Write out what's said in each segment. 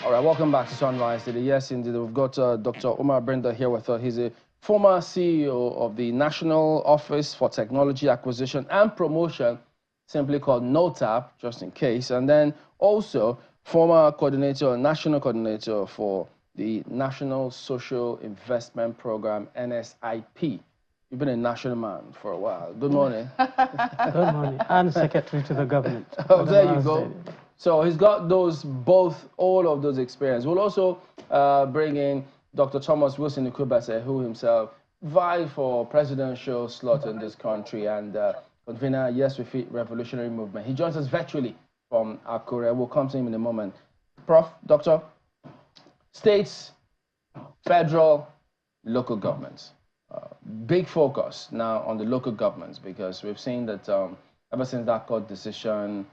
All right, welcome back to Sunrise today. Yes, indeed, we've got Dr. Omar Brenda here with us. He's a former CEO of the National Office for Technology Acquisition and Promotion, simply called NOTAP, just in case, and then also former coordinator, national coordinator for the National Social Investment Program, NSIP. You've been a national man for a while. Good morning. Good morning. And secretary to the government. Oh, there you go. So he's got all of those experience. We'll also bring in Dr. Thomas Wilson Ikubase, who himself vied for presidential slot in this country and convener Yes We Fit Revolutionary Movement. He joins us virtually from Akure. We'll come to him in a moment. Prof, Doctor, states, federal, local governments. Big focus now on the local governments because we've seen that ever since that court decision,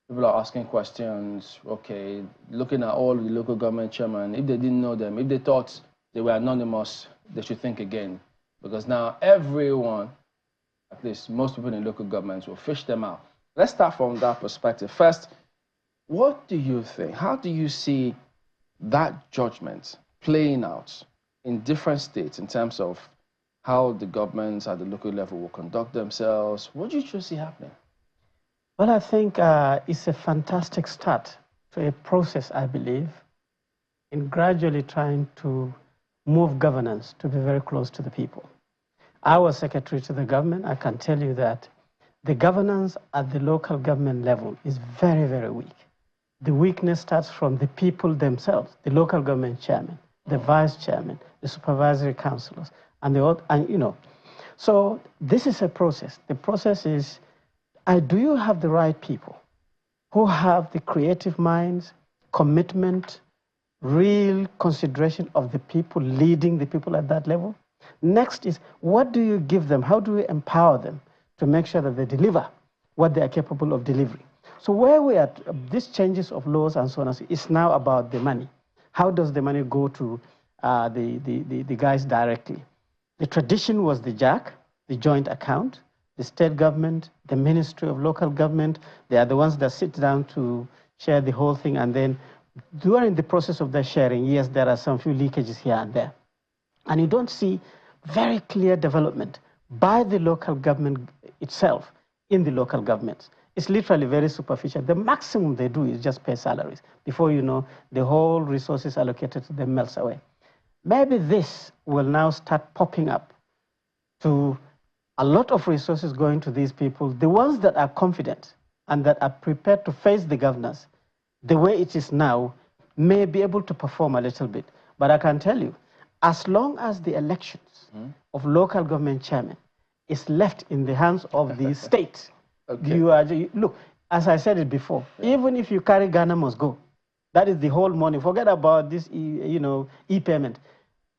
people are asking questions, okay, looking at all the local government chairmen, if they didn't know them, if they thought they were anonymous, they should think again. Because now everyone, at least most people in local governments, will fish them out. Let's start from that perspective. First, what do you think? How do you see that judgment playing out in different states in terms of how the governments at the local level will conduct themselves? What do you see happening? Well, I think it's a fantastic start to a process, I believe, in gradually trying to move governance to be very close to the people. I was secretary to the government. I can tell you that the governance at the local government level is very, very weak. The weakness starts from the people themselves, the local government chairman, the vice chairman, the supervisory councillors, So this is a process. The process is, do you have the right people who have the creative minds, commitment, real consideration of the people, leading the people at that level? Next is, what do you give them? How do you empower them to make sure that they deliver what they are capable of delivering? So where we are, these changes of laws and so on, is now about the money. How does the money go to the guys directly? The tradition was the JAC, the joint account. The state government, the Ministry of Local Government, they are the ones that sit down to share the whole thing. And then during the process of that sharing, yes, there are some few leakages here and there. And you don't see very clear development by the local government itself in the local governments. It's literally very superficial. The maximum they do is just pay salaries. Before you know, the whole resources allocated to them melts away. Maybe this will now start popping up to a lot of resources going to these people, the ones that are confident and that are prepared to face the governors, the way it is now, may be able to perform a little bit. But I can tell you, as long as the elections of local government chairmen is left in the hands of the state, look, as I said it before, even if you carry Ghana must go, that is the whole money. Forget about this, e-payment.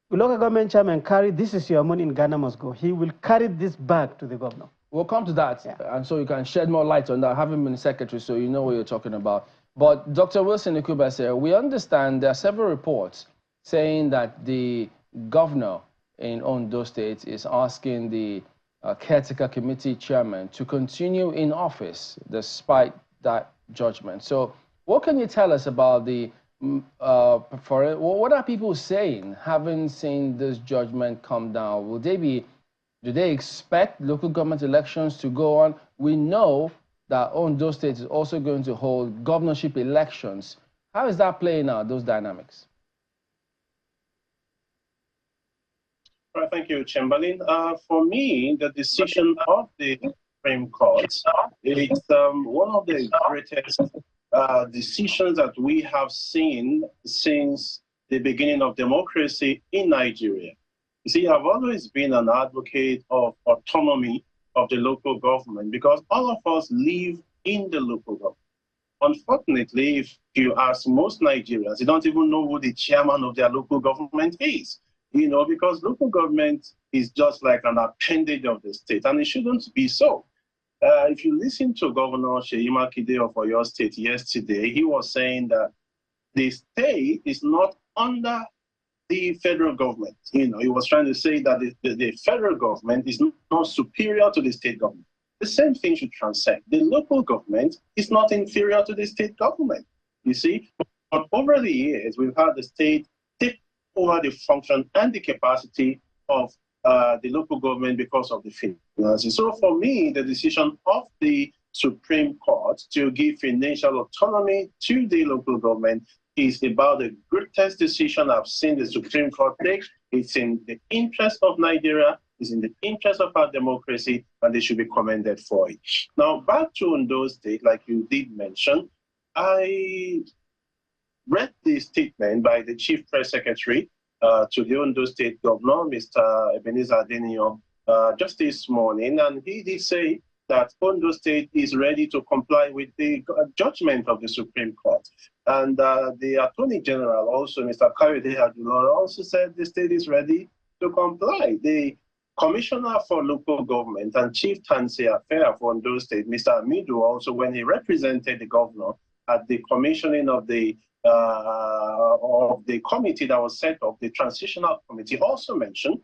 The local government chairman carry, this is your money in Ghana must go. He will carry this back to the governor. We'll come to that, and so you can shed more light on that, having been secretary, so you know what you're talking about. But Dr. Wilson Ikubase, we understand there are several reports saying that the governor in Ondo State is asking the caretaker committee chairman to continue in office despite that judgment. So what can you tell us about the what are people saying, having seen this judgment come down? Do they expect local government elections to go on? We know that Ondo State is also going to hold governorship elections. How is that playing out, those dynamics? Well, thank you, Chamberlain. For me, the decision of the Supreme Court is one of the greatest decisions that we have seen since the beginning of democracy in Nigeria. You see, I've always been an advocate of autonomy of the local government because all of us live in the local government. Unfortunately, if you ask most Nigerians, they don't even know who the chairman of their local government is, because local government is just like an appendage of the state, and it shouldn't be so. If you listen to Governor Seyi Makinde of Oyo State yesterday, he was saying that the state is not under the federal government. He was trying to say that the federal government is not superior to the state government. The same thing should transcend. The local government is not inferior to the state government. You see, But over the years, we've had the state take over the function and the capacity of the local government because of the finances. So for me, the decision of the Supreme Court to give financial autonomy to the local government is about the greatest decision I've seen the Supreme Court take. It's in the interest of Nigeria, it's in the interest of our democracy, and they should be commended for it. Now, back to Ondo State, like you did mention, I read the statement by the Chief Press Secretary to the Ondo State Governor, Mr. Ebenezer Adenio, just this morning, and he did say that Ondo State is ready to comply with the judgment of the Supreme Court. And the Attorney General also, Mr. Kayode Adulora, also said the state is ready to comply. The Commissioner for Local Government and Chief Tansi Affair for Ondo State, Mr. Amidu, also when he represented the governor at the commissioning of the committee that was set up, the transitional committee, also mentioned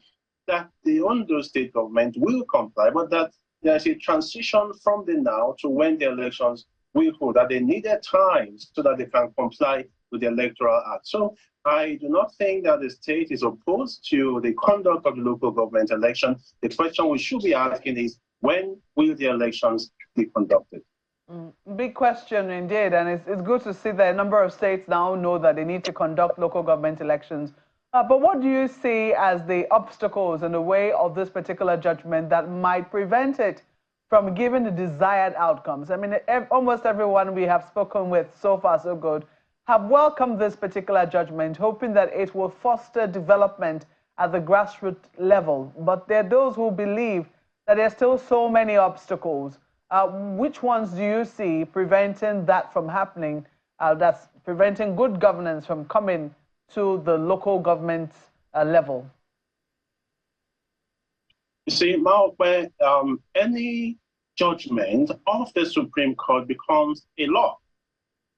that the Ondo State government will comply, but that there's a transition from the now to when the elections will hold, that they needed time so that they can comply with the Electoral Act. So I do not think that the state is opposed to the conduct of the local government election. The question we should be asking is, when will the elections be conducted? Big question indeed, and it's good to see that a number of states now know that they need to conduct local government elections. But what do you see as the obstacles in the way of this particular judgment that might prevent it from giving the desired outcomes? I mean, almost everyone we have spoken with so far so good have welcomed this particular judgment, hoping that it will foster development at the grassroots level. But there are those who believe that there are still so many obstacles. Which ones do you see preventing that from happening, that's preventing good governance from coming to the local government level? You see, Maokwe, any judgment of the Supreme Court becomes a law.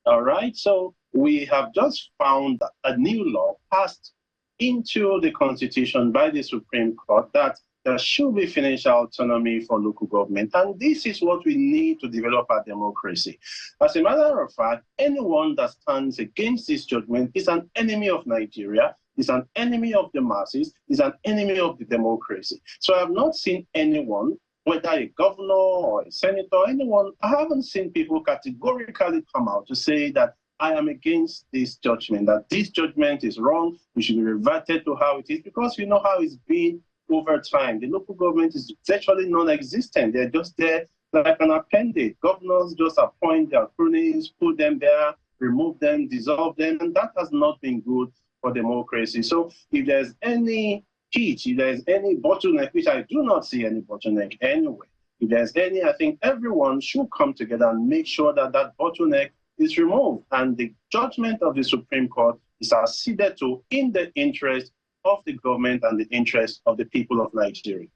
All right, so we have just found a new law passed into the Constitution by the Supreme Court that there should be financial autonomy for local government. And this is what we need to develop our democracy. As a matter of fact, anyone that stands against this judgment is an enemy of Nigeria, is an enemy of the masses, is an enemy of the democracy. So I have not seen anyone, whether a governor or a senator, anyone, I haven't seen people categorically come out to say that I am against this judgment, that this judgment is wrong, we should be reverted to how it is, because we know how it's been over time. The local government is virtually non-existent. They're just there like an appendage. Governors just appoint their cronies, put them there, remove them, dissolve them, and that has not been good for democracy. So if there's any hitch, if there's any bottleneck, which I do not see any bottleneck anyway, if there's any, I think everyone should come together and make sure that that bottleneck is removed. And the judgment of the Supreme Court is acceded to in the interest of the government and the interest of the people of Nigeria.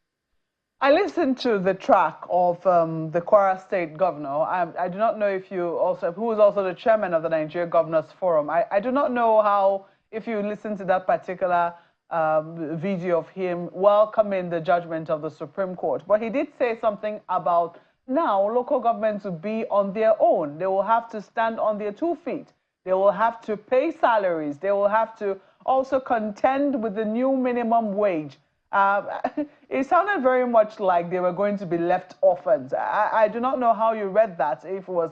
I listened to the track of the Kwara State Governor. I do not know if you also, who is also the chairman of the Nigeria Governors Forum. I do not know how, if you listen to that particular video of him welcoming the judgment of the Supreme Court. But he did say something about now local governments will be on their own. They will have to stand on their 2 feet. They will have to pay salaries. They will have to also contend with the new minimum wage. It sounded very much like they were going to be left orphans. I do not know how you read that, if it was,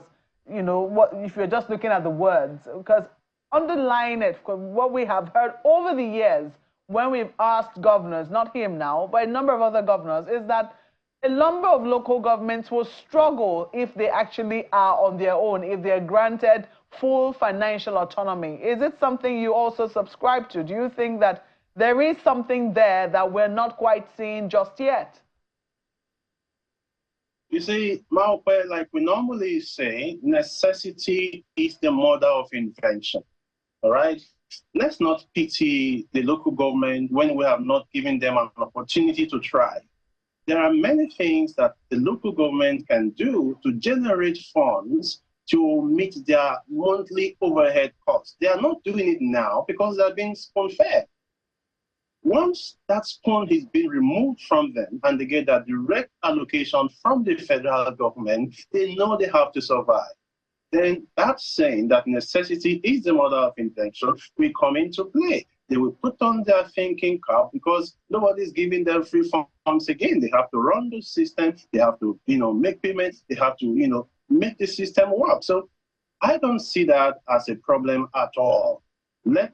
you know, what, if you're just looking at the words, because underlying it, what we have heard over the years when we've asked governors, not him now, but a number of other governors, is that a number of local governments will struggle if they actually are on their own, if they're granted full financial autonomy. Is it something you also subscribe to? Do you think that there is something there that we're not quite seeing just yet? You see, Maokwe, like we normally say, necessity is the mother of invention. All right? Let's not pity the local government when we have not given them an opportunity to try. There are many things that the local government can do to generate funds to meet their monthly overhead costs. They are not doing it now because they're being spoon-fed. Once that spoon is being removed from them and they get that direct allocation from the federal government, they know they have to survive. then that's saying that necessity is the mother of invention will come into play. They will put on their thinking cap because nobody's giving them free funds again. They have to run the system. They have to, make payments. They have to, make the system work. So I don't see that as a problem at all. Let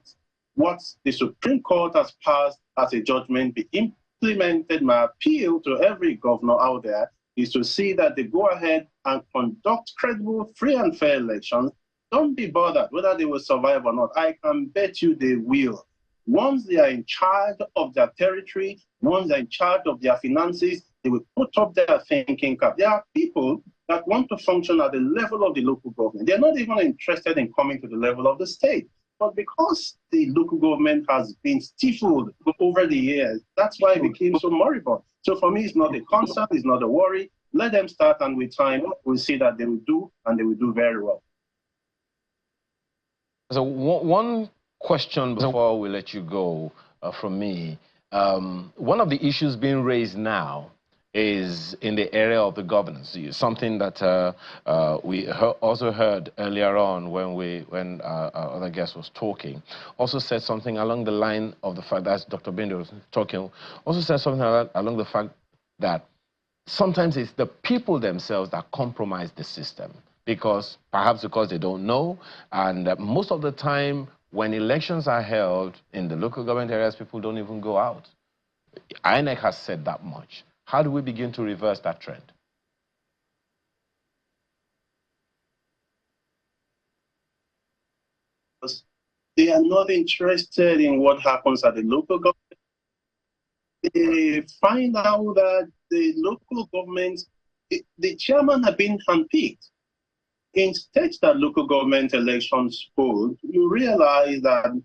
what the Supreme Court has passed as a judgment be implemented. My appeal to every governor out there is to see that they go ahead and conduct credible, free and fair elections. Don't be bothered whether they will survive or not. I can bet you they will. Once they are in charge of their territory, once they're in charge of their finances, they will put up their thinking cap. There are people that want to function at the level of the local government. They're not even interested in coming to the level of the state. But because the local government has been stifled over the years, that's why it became so moribund. So for me, it's not a concern, it's not a worry. Let them start, and with time, we'll see that they will do, and they will do very well. So one question before we let you go from me. One of the issues being raised now is in the area of the governance, something that we also heard earlier on when our other guest was talking. Also said something along the line of the fact that Dr. Binder was talking, also said something along the fact that sometimes it's the people themselves that compromise the system, perhaps because they don't know, and most of the time when elections are held in the local government areas, people don't even go out. INEC has said that much. How do we begin to reverse that trend? They are not interested in what happens at the local government. They find out that the local government, the chairman have been handpicked. In states that local government elections hold, you realize that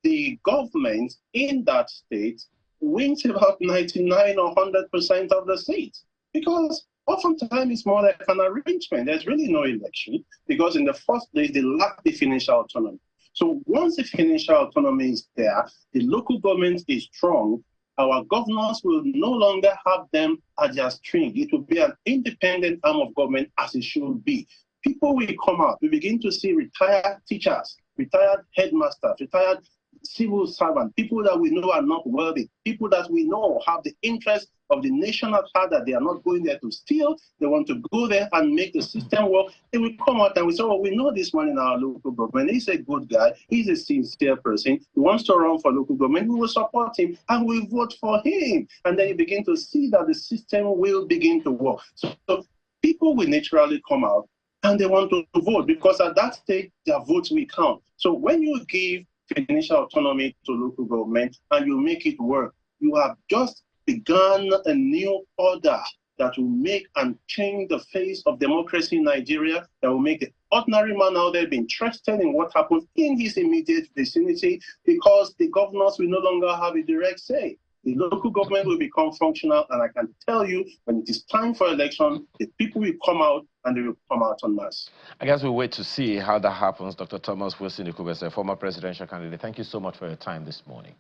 the government in that state wins about 99 or 100% of the seats, because oftentimes it's more like an arrangement. There's really no election, because in the first place, they lack the financial autonomy. So once the financial autonomy is there, the local government is strong, our governors will no longer have them at their string. It will be an independent arm of government as it should be. People will come out. We begin to see retired teachers, retired headmasters, retired civil servants, people that we know are not worthy, people that we know have the interest of the nation at heart, that they are not going there to steal. They want to go there and make the system work. They will come out and we say, oh, we know this man in our local government. He's a good guy. He's a sincere person. He wants to run for local government. We will support him and we'll vote for him. And then you begin to see that the system will begin to work. So people will naturally come out and they want to vote, because at that stage, their votes will count. So when you give financial autonomy to local government and you make it work, you have just begun a new order that will make and change the face of democracy in Nigeria, that will make the ordinary man out there be interested in what happens in his immediate vicinity, because the governors will no longer have a direct say. The local government will become functional, and I can tell you, when it is time for election, the people will come out, and they will come out en masse. I guess we'll wait to see how that happens. Dr. Thomas Wilson Ikubese, former presidential candidate, thank you so much for your time this morning.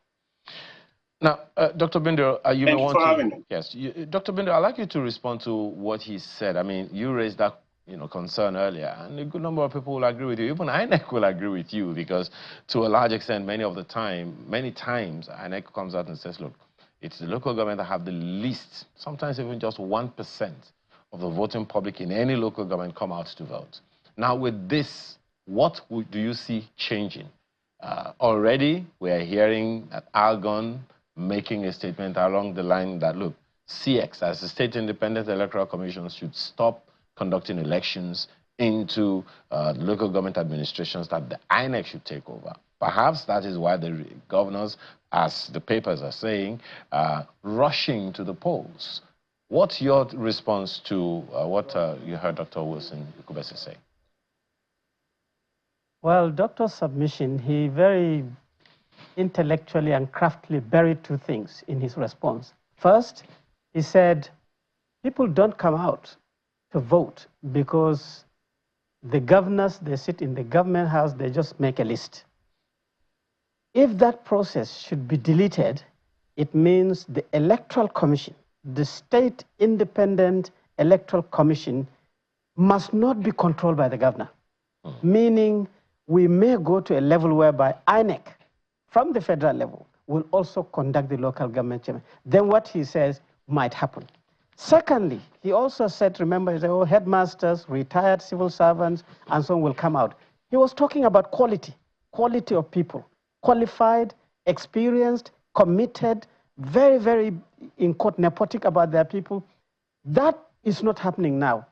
Now, Dr. Binder, you may want to... Thank you for having me. Yes, Dr. Binder, I'd like you to respond to what he said. I mean, you raised that concern earlier, and a good number of people will agree with you. Even INEC will agree with you, because to a large extent, many times, INEC comes out and says, look, it's the local government that have the least, sometimes even just 1% of the voting public in any local government come out to vote. Now, with this, what do you see changing? Already, we are hearing that Algon making a statement along the line that, look, CX, as the State Independent Electoral Commission, should stop conducting elections into local government administrations, that the INEC should take over. Perhaps that is why the governors, as the papers are saying, rushing to the polls. What's your response to what you heard Dr. Wilson Ikubese say? Well, Doctor's submission, he very intellectually and craftily buried two things in his response. First, he said, people don't come out to vote because the governors, they sit in the government house, they just make a list. If that process should be deleted, it means the Electoral Commission, the State Independent Electoral Commission, must not be controlled by the governor. meaning we may go to a level whereby INEC, from the federal level, will also conduct the local government chairman. Then what he says might happen. Secondly, he also said, remember, he said, oh, headmasters, retired civil servants, and so on will come out. He was talking about quality of people, qualified, experienced, committed, very, very, in quote, nepotic about their people. That is not happening now.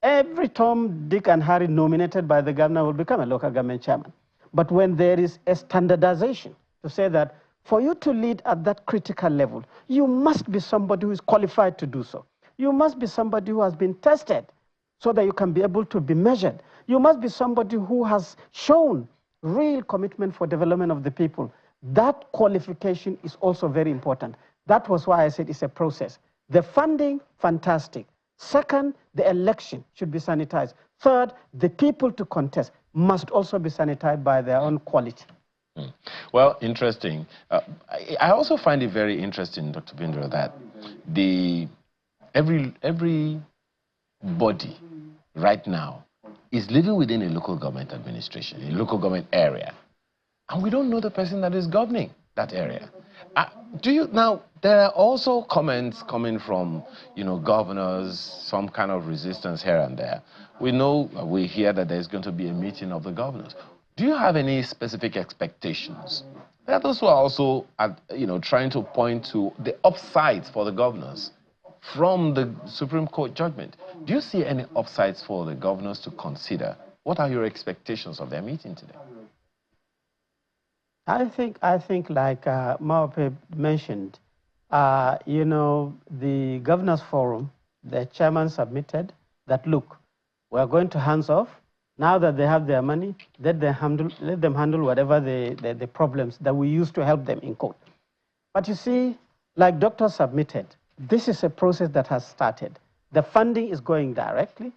Every Tom, Dick, and Harry nominated by the governor will become a local government chairman. But when there is a standardization to say that for you to lead at that critical level, you must be somebody who is qualified to do so. You must be somebody who has been tested so that you can be able to be measured. You must be somebody who has shown real commitment for development of the people. That qualification is also very important. That was why I said it's a process. The funding, fantastic. Second, the election should be sanitized. Third, the people to contest must also be sanitized by their own quality. Well, interesting. I also find it very interesting, Dr. Bindra, that every body right now is living within a local government administration, a local government area, and we don't know the person that is governing that area. Now, there are also comments coming from, governors, some kind of resistance here and there. We hear that there's going to be a meeting of the governors. Do you have any specific expectations? There are those who are also, trying to point to the upsides for the governors from the Supreme Court judgment. Do you see any upsides for the governors to consider? What are your expectations of their meeting today? I think like Maope mentioned, the Governors Forum, the chairman submitted that, look, we're going to hands off. Now that they have their money, let them handle whatever the problems that we used to help them in court. But you see, like doctors submitted, this is a process that has started. The funding is going directly.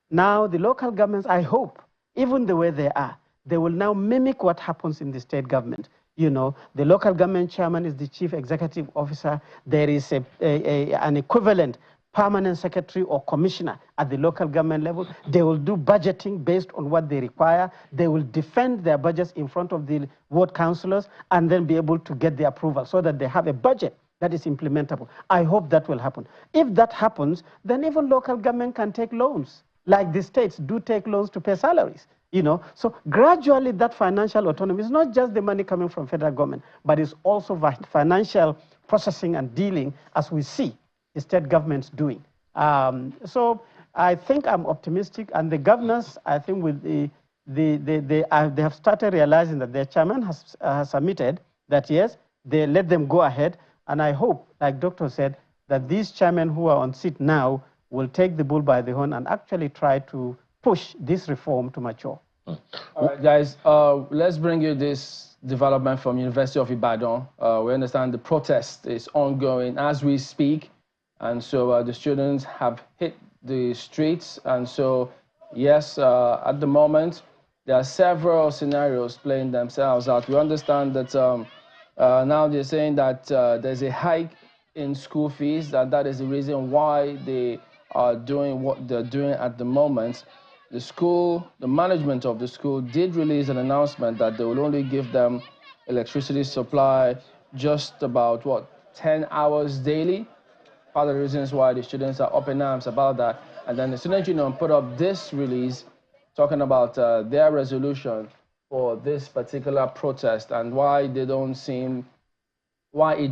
Now the local governments, I hope, even the way they are, they will now mimic what happens in the state government. The local government chairman is the chief executive officer. There is an equivalent permanent secretary or commissioner at the local government level. They will do budgeting based on what they require. They will defend their budgets in front of the ward councillors and then be able to get the approval so that they have a budget that is implementable. I hope that will happen. If that happens, then even local government can take loans, like the states do take loans to pay salaries. So gradually that financial autonomy is not just the money coming from federal government, but it's also financial processing and dealing as we see the state governments doing. So I think I'm optimistic, and the governors, I think with they have started realizing that their chairman has submitted that, yes, they let them go ahead, and I hope, like Doctor said, that these chairmen who are on seat now will take the bull by the horn and actually try to push this reform to mature. All right, guys, let's bring you this development from University of Ibadan. We understand the protest is ongoing as we speak, and so the students have hit the streets, and so yes, at the moment there are several scenarios playing themselves out. We understand that now they're saying that there's a hike in school fees, that is the reason why they are doing what they're doing at the moment. The management of the school did release an announcement that they will only give them electricity supply just about, 10 hours daily. Part of the reasons why the students are up in arms about that. And then the Student Union put up this release talking about their resolution for this particular protest and why it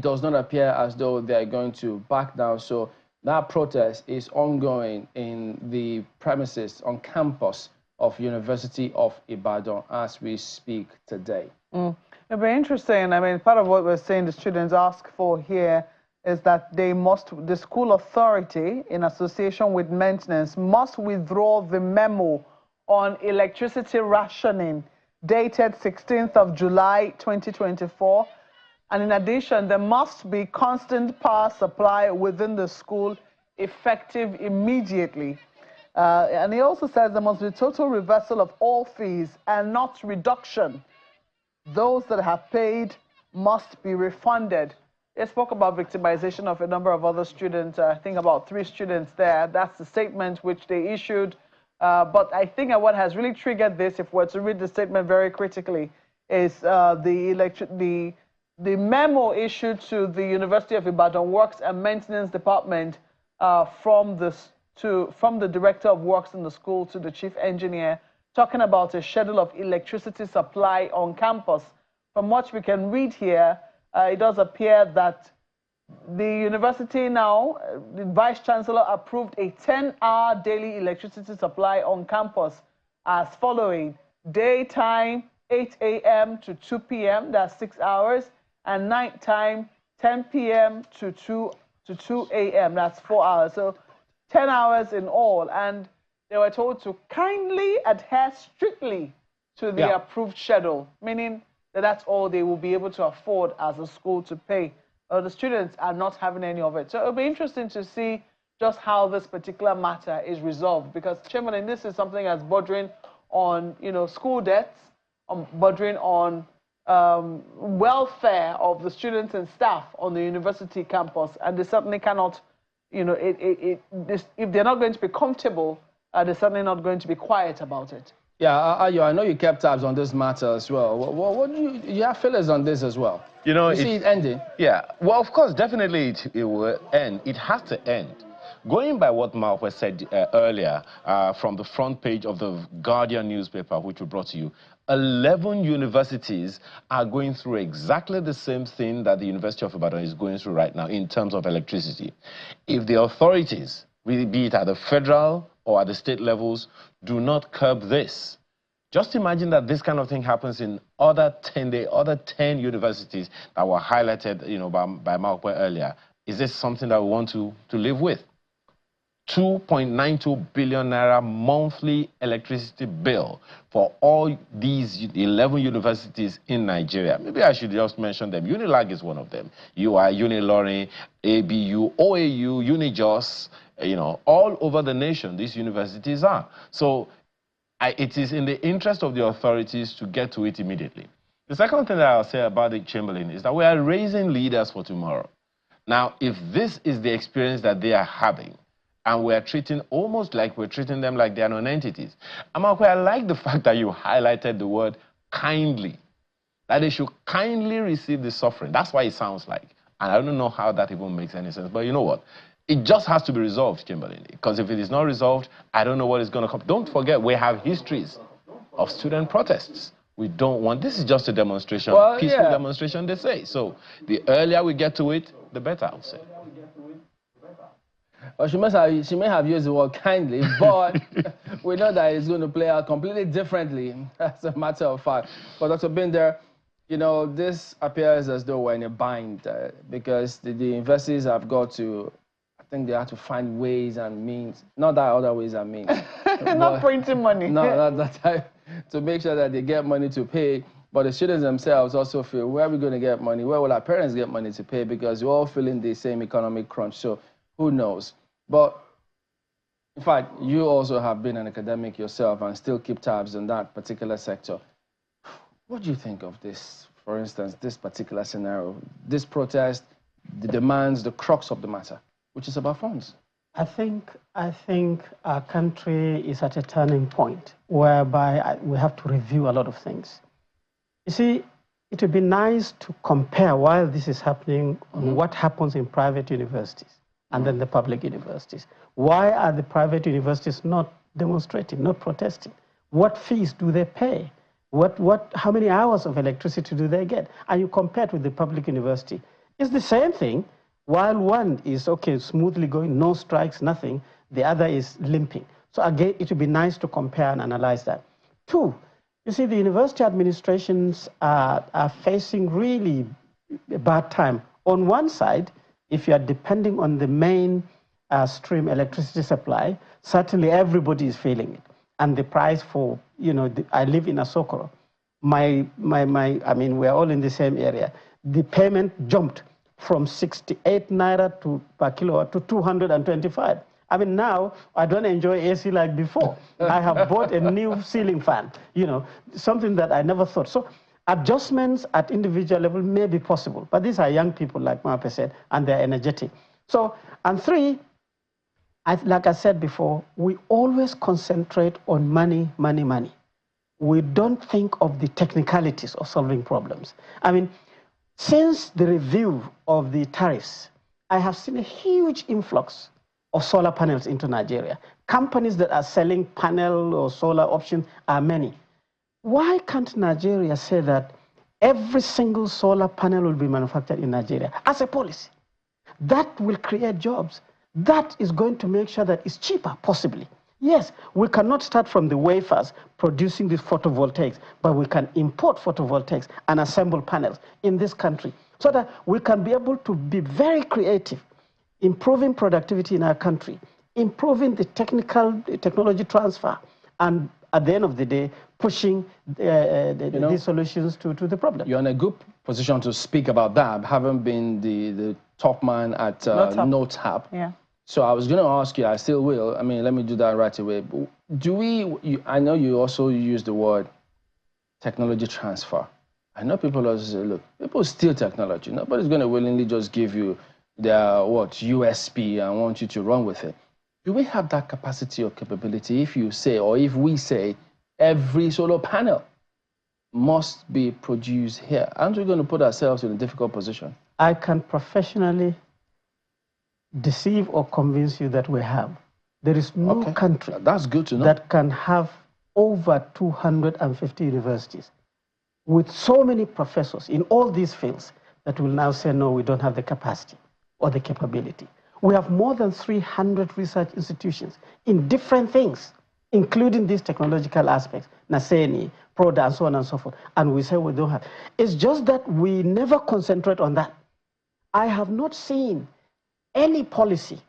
does not appear as though they're going to back down. So that protest is ongoing in the premises on campus of University of Ibadan as we speak today. It'll be interesting. I mean, part of what we're saying the students ask for here is that the school authority, in association with maintenance, must withdraw the memo on electricity rationing dated 16th of July 2024. And in addition, there must be constant power supply within the school effective immediately. And he also says there must be total reversal of all fees and not reduction. Those that have paid must be refunded. They spoke about victimization of a number of other students, I think about 3 students there. That's the statement which they issued But I think what has really triggered this, if we're to read the statement very critically, is the memo issued to the University of Ibadan Works and Maintenance Department from the Director of Works in the school to the Chief Engineer, talking about a schedule of electricity supply on campus. From what we can read here, it does appear that the university now, the Vice Chancellor approved a 10-hour daily electricity supply on campus as following: daytime 8 a.m. to 2 p.m., that's 6 hours, and nighttime 10 p.m. to 2 a.m., that's 4 hours. So 10 hours in all, and they were told to kindly adhere strictly to the approved schedule, meaning that that's all they will be able to afford as a school to pay. The students are not having any of it. So it'll be interesting to see just how this particular matter is resolved, because, Chairman, this is something that's bordering on, school debts, bordering on welfare of the students and staff on the university campus, and they certainly cannot, if they're not going to be comfortable, they're certainly not going to be quiet about it. Yeah, Ayo, I know you kept tabs on this matter as well. What do you have feelings on this as well? You see it ending? Yeah, well, of course, definitely it will end. It has to end. Going by what Malwa said earlier from the front page of the Guardian newspaper, which we brought to you, 11 universities are going through exactly the same thing that the University of Ibadan is going through right now in terms of electricity. If the authorities, be it at the federal or at the state levels, do not curb this, just imagine that this kind of thing happens in other 10 universities that were highlighted, by Malwa earlier. Is this something that we want to live with? 2.92 billion naira monthly electricity bill for all these 11 universities in Nigeria. Maybe I should just mention them. Unilag is one of them. UI, Unilorin, ABU, OAU, Unijos, all over the nation, these universities are. So it is in the interest of the authorities to get to it immediately. The second thing that I'll say about the Chamberlain is that we are raising leaders for tomorrow. Now, if this is the experience that they are having, and we're treating almost like we're treating them like they're non-entities. Amakwe, I like the fact that you highlighted the word kindly, that they should kindly receive the suffering. That's what it sounds like. And I don't know how that even makes any sense. But you know what? It just has to be resolved, Kimberly. Because if it is not resolved, I don't know what is going to come. Don't forget, we have histories of student protests. We don't want, this is just a demonstration, peaceful demonstration, they say. So the earlier we get to it, the better, I would say. Well, she may have used the word kindly, but we know that it's going to play out completely differently, as a matter of fact. But Dr. Binder, this appears as though we're in a bind because the universities have got to, I think they have to find ways and means, not that other ways and means. Not printing money. No, not that type, to make sure that they get money to pay. But the students themselves also feel, where are we going to get money? Where will our parents get money to pay? Because we're all feeling the same economic crunch. So who knows? But, in fact, you also have been an academic yourself and still keep tabs on that particular sector. What do you think of this, for instance, this particular scenario, this protest, the demands, the crux of the matter, which is about funds? I think our country is at a turning point whereby we have to review a lot of things. You see, it would be nice to compare while this is happening on what happens in private universities and then the public universities. Why are the private universities not demonstrating, not protesting? What fees do they pay? How many hours of electricity do they get? And you compare it with the public university. It's the same thing. While one is, smoothly going, no strikes, nothing, the other is limping. So again, it would be nice to compare and analyze that. Two, you see, the university administrations are facing really a bad time. On one side, if you are depending on the main stream electricity supply, certainly everybody is feeling it. And the price for, I live in Asokoro. I mean, we're all in the same area. The payment jumped from 68 naira per kilowatt to 225. I mean, now I don't enjoy AC like before. I have bought a new ceiling fan, something that I never thought. So adjustments at individual level may be possible, but these are young people, like Mape said, and they're energetic. So, and three, like I said before, we always concentrate on money, money, money. We don't think of the technicalities of solving problems. I mean, since the review of the tariffs, I have seen a huge influx of solar panels into Nigeria. Companies that are selling panel or solar options are many. Why can't Nigeria say that every single solar panel will be manufactured in Nigeria as a policy? That will create jobs. That is going to make sure that it's cheaper, possibly. Yes, we cannot start from the wafers producing these photovoltaics, but we can import photovoltaics and assemble panels in this country so that we can be able to be very creative, improving productivity in our country, improving the technology transfer, and at the end of the day, pushing these solutions to the problem. You're in a good position to speak about that, having been the top man at NoTap. Yeah. So I was going to ask you, I still will. I mean, let me do that right away. I know you also use the word technology transfer. I know people also say, look, people steal technology. Nobody's going to willingly just give you their, USP and want you to run with it. Do we have that capacity or capability if you say, or if we say, every solar panel must be produced here? Aren't we going to put ourselves in a difficult position? I can professionally deceive or convince you that we have. There is no country that's good to know, that can have over 250 universities with so many professors in all these fields that will now say, no, we don't have the capacity or the capability. We have more than 300 research institutions in different things, including these technological aspects, Naseni, PRODA, and so on and so forth, and we say we don't have. It's just that we never concentrate on that. I have not seen any policy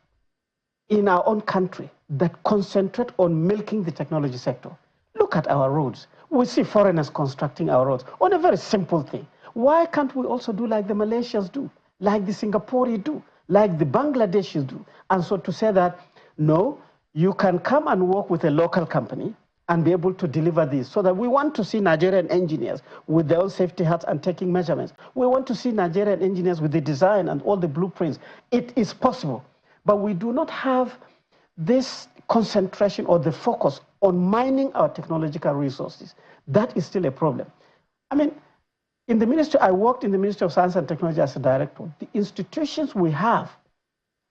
in our own country that concentrate on milking the technology sector. Look at our roads. We see foreigners constructing our roads on a very simple thing. Why can't we also do like the Malaysians do, like the Singaporeans do, like the Bangladeshis do? And so to say that, no, you can come and work with a local company and be able to deliver this, so that we want to see Nigerian engineers with their own safety hats and taking measurements. We want to see Nigerian engineers with the design and all the blueprints. It is possible, but we do not have this concentration or the focus on mining our technological resources. That is still a problem. I mean, in the ministry, I worked in the Ministry of Science and Technology as a director. The institutions we have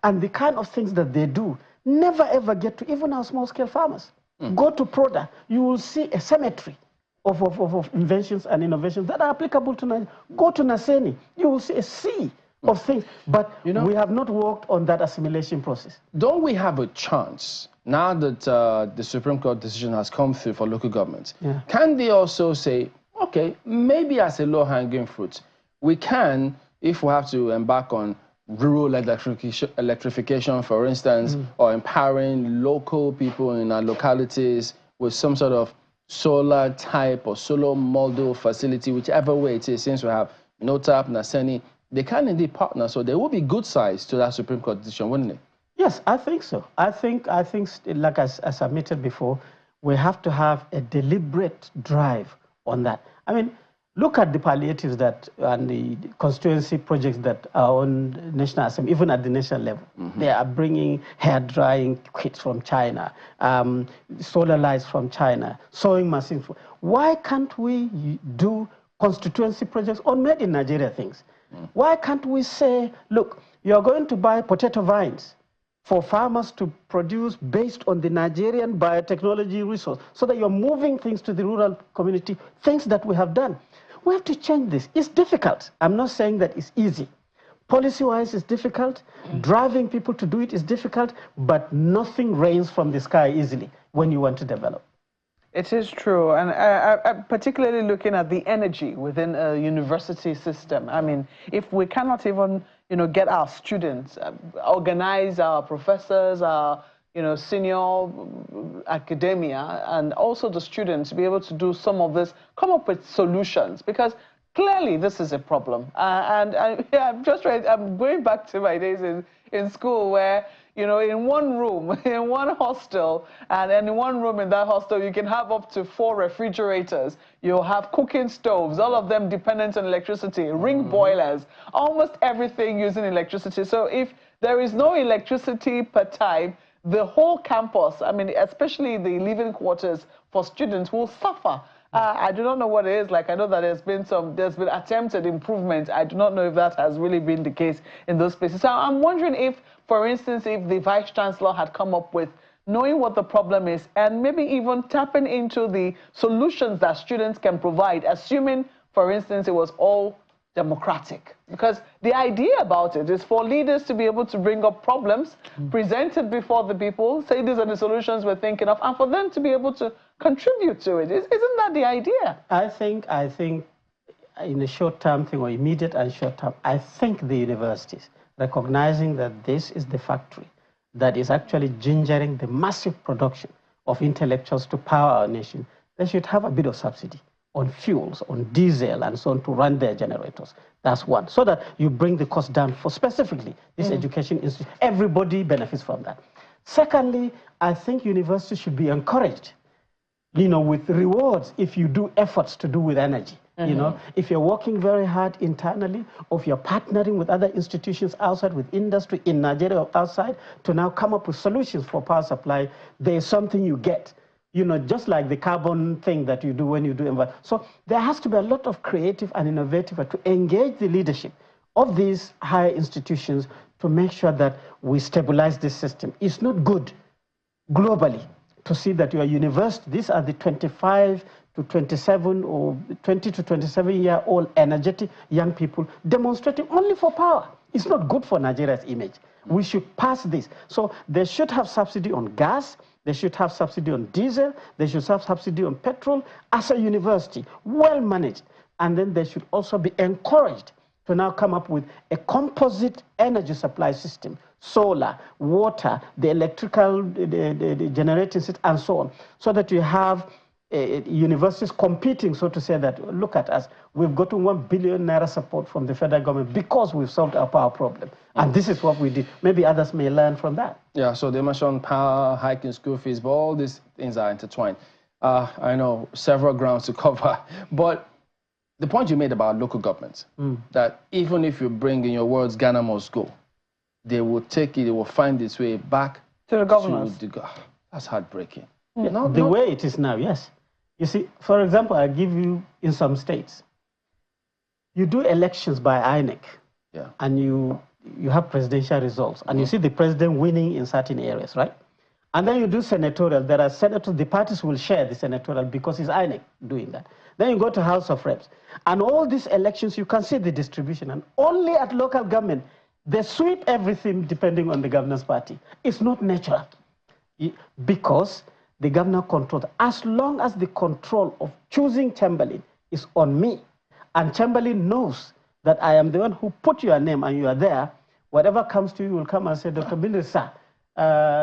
and the kind of things that they do never ever get to even our small-scale farmers. Go to PRODA, you will see a cemetery of inventions and innovations that are applicable to Nigeria. Go to Naseni, you will see a sea of things, but we have not worked on that assimilation process. Don't we have a chance, now that the Supreme Court decision has come through for local governments, can they also say, okay, maybe as a low-hanging fruit, we can, if we have to embark on rural electrification, for instance, or empowering local people in our localities with some sort of solar type or solar model facility, whichever way it is, since we have NoTap, Naseni, they can indeed partner, so there will be good sides to that Supreme Court decision, wouldn't it? Yes, I think so. I think like I submitted before, we have to have a deliberate drive on that. I mean, look at the palliatives and the constituency projects that are on National Assembly, even at the national level. They are bringing hair drying kits from China, solar lights from China, sewing machines. Why can't we do constituency projects on made in Nigeria things? Why can't we say, look, you're going to buy potato vines for farmers to produce based on the Nigerian biotechnology resource, so that you're moving things to the rural community, things that we have done. We have to change this. It's difficult. I'm not saying that it's easy. Policy-wise, it's difficult. Driving people to do it is difficult, but nothing rains from the sky easily when you want to develop. It is true, and I'm particularly looking at the energy within a university system. I mean, if we cannot even, get our students, organize our professors, our, senior academia, and also the students to be able to do some of this, come up with solutions, because clearly this is a problem. I'm going back to my days in school where, in one room, in one hostel, and in one room in that hostel, you can have up to 4 refrigerators. You'll have cooking stoves, all of them dependent on electricity, ring boilers, almost everything using electricity. So if there is no electricity per time, the whole campus, I mean, especially the living quarters for students, will suffer. I do not know what it is like. I know that there's been attempted improvement. I do not know if that has really been the case in those places. So I'm wondering if, for instance, if the Vice Chancellor had come up with knowing what the problem is and maybe even tapping into the solutions that students can provide, assuming, for instance, it was all democratic. Because the idea about it is for leaders to be able to bring up problems, present it before the people, say these are the solutions we're thinking of, and for them to be able to contribute to it. Isn't that the idea? I think in a short-term thing, or immediate and short-term, I think the universities, recognizing that this is the factory that is actually gingering the massive production of intellectuals to power our nation, they should have a bit of subsidy on fuels, on diesel, and so on to run their generators. That's one. So that you bring the cost down for specifically this education institute. Everybody benefits from that. Secondly, I think universities should be encouraged, with rewards if you do efforts to do with energy. If you're working very hard internally, or if you're partnering with other institutions outside, with industry in Nigeria or outside, to now come up with solutions for power supply, there's something you get. Just like the carbon thing that you do when you do environment. So there has to be a lot of creative and innovative to engage the leadership of these higher institutions to make sure that we stabilize this system. It's not good globally to see that your university, these are the 25 to 27 or 20 to 27-year-old energetic young people demonstrating only for power. It's not good for Nigeria's image. We should pass this. So they should have subsidy on gas. They should have subsidy on diesel. They should have subsidy on petrol as a university, well managed. And then they should also be encouraged to now come up with a composite energy supply system, solar, water, the electrical, the generating system, and so on, so that you have universities competing, so to say, that look at us, we've gotten 1 billion naira support from the federal government because we've solved our power problem. And this is what we did. Maybe others may learn from that. Yeah, so they mentioned power, hiking school fees, but all these things are intertwined. I know several grounds to cover, but the point you made about local governments, that even if you bring in your words, Ghana must go, they will take it, they will find its way back to the governors. That's heartbreaking. The way it is now, yes. You see, for example, I'll give you in some states, you do elections by INEC, and you have presidential results, and you see the president winning in certain areas, right? And then you do senatorial. There are senators, the parties will share the senatorial because it's INEC doing that. Then you go to House of Reps. And all these elections, you can see the distribution. And only at local government, they sweep everything depending on the governor's party. It's not natural. Because the governor controls. As long as the control of choosing Chamberlain is on me, and Chamberlain knows that I am the one who put your name and you are there, whatever comes to you will come and say, Dr. Bindri, sir,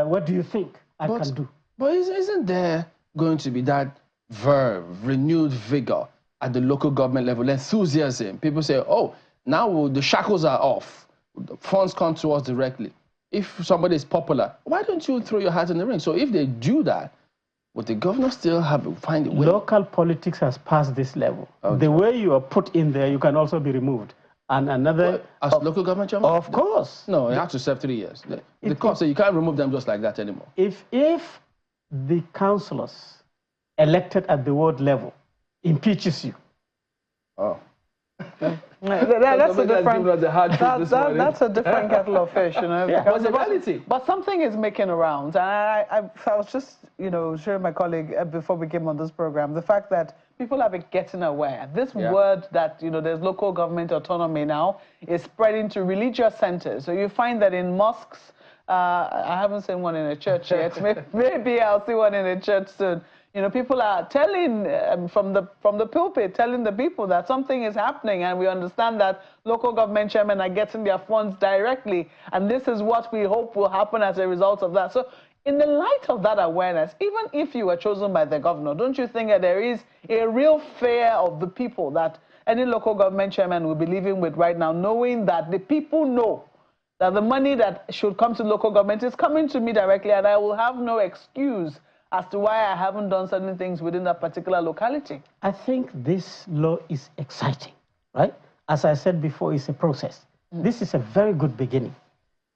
what do you think I can do? But isn't there going to be that verve, renewed vigor at the local government level, enthusiasm? People say, oh, now the shackles are off. The funds come to us directly. If somebody is popular, why don't you throw your hat in the ring? So if they do that, would the governor still find a way? Local politics has passed this level. Okay. The way you are put in there, you can also be removed. And another... As local government chairman? Of course. No, you have to serve 3 years. The court says you can't remove them just like that anymore. If the councillors elected at the ward level impeaches you... Oh. That's a different kettle of fish, Because the reality. But something is making a round, and I was just, sharing my colleague before we came on this program, the fact that people have been getting aware. This word that, there's local government autonomy now is spreading to religious centers. So you find that in mosques, I haven't seen one in a church yet. Maybe I'll see one in a church soon. People are telling from the pulpit, telling the people that something is happening, and we understand that local government chairmen are getting their funds directly, and this is what we hope will happen as a result of that. So in the light of that awareness, even if you were chosen by the governor, don't you think that there is a real fear of the people that any local government chairman will be living with right now, knowing that the people know that the money that should come to local government is coming to me directly, and I will have no excuse as to why I haven't done certain things within that particular locality? I think this law is exciting, right? As I said before, it's a process. This is a very good beginning.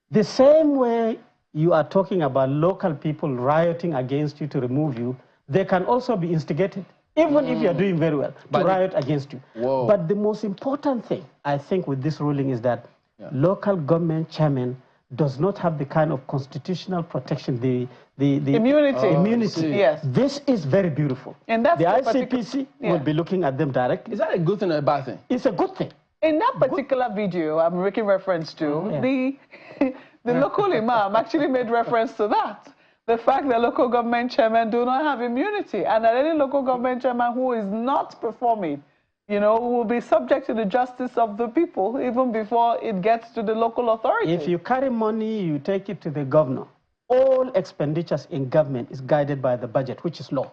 The same way you are talking about local people rioting against you to remove you, they can also be instigated, even if you're doing very well, to riot against you. Whoa. But the most important thing, I think, with this ruling is that local government chairman does not have the kind of constitutional protection, the immunity. Yes. This is very beautiful. And that's the ICPC will be looking at them directly. Is that a good thing or a bad thing? It's a good thing. In that particular video I'm making reference to, the local imam actually made reference to that. The fact that local government chairmen do not have immunity, and that any local government chairman who is not performing, will be subject to the justice of the people even before it gets to the local authority. If you carry money, you take it to the governor. All expenditures in government is guided by the budget, which is law.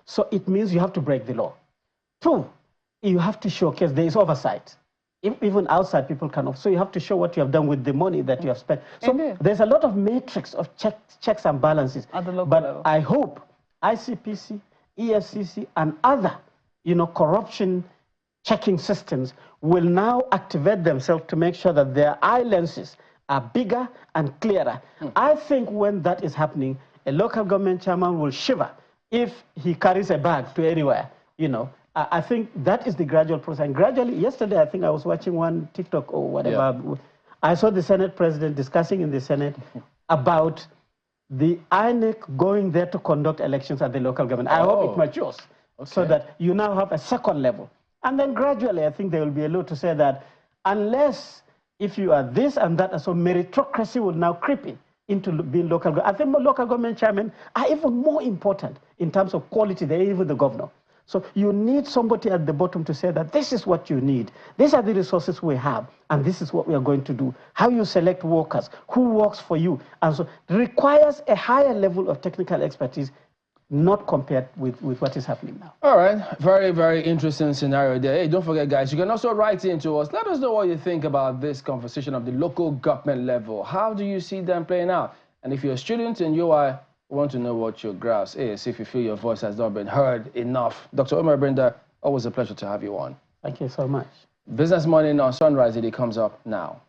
So it means you have to break the law. 2, you have to showcase there is oversight. Even outside people cannot. So you have to show what you have done with the money that you have spent. So there's a lot of matrix of checks and balances. At the local level. I hope ICPC, EFCC, and other, corruption checking systems will now activate themselves to make sure that their eye lenses are bigger and clearer. I think when that is happening, a local government chairman will shiver if he carries a bag to anywhere, I think that is the gradual process. And gradually, yesterday, I think I was watching one TikTok or whatever. Yeah. I saw the Senate president discussing in the Senate about the INEC going there to conduct elections at the local government. I hope it matures so that you now have a second level. And then gradually, I think there will be a law to say that unless if you are this and that, so meritocracy will now creep into being local government. I think local government chairmen are even more important in terms of quality than even the governor. So you need somebody at the bottom to say that this is what you need. These are the resources we have, and this is what we are going to do. How you select workers, who works for you, and so requires a higher level of technical expertise, not compared with what is happening now. All right, very, very interesting scenario there. Hey, don't forget, guys, you can also write in to us. Let us know what you think about this conversation of the local government level. How do you see them playing out? And if you're a student and you are want to know what your grasp is, if you feel your voice has not been heard enough. Dr. Umar Brinda, always a pleasure to have you on. Thank you so much. Business Morning on Sunrise, it comes up now.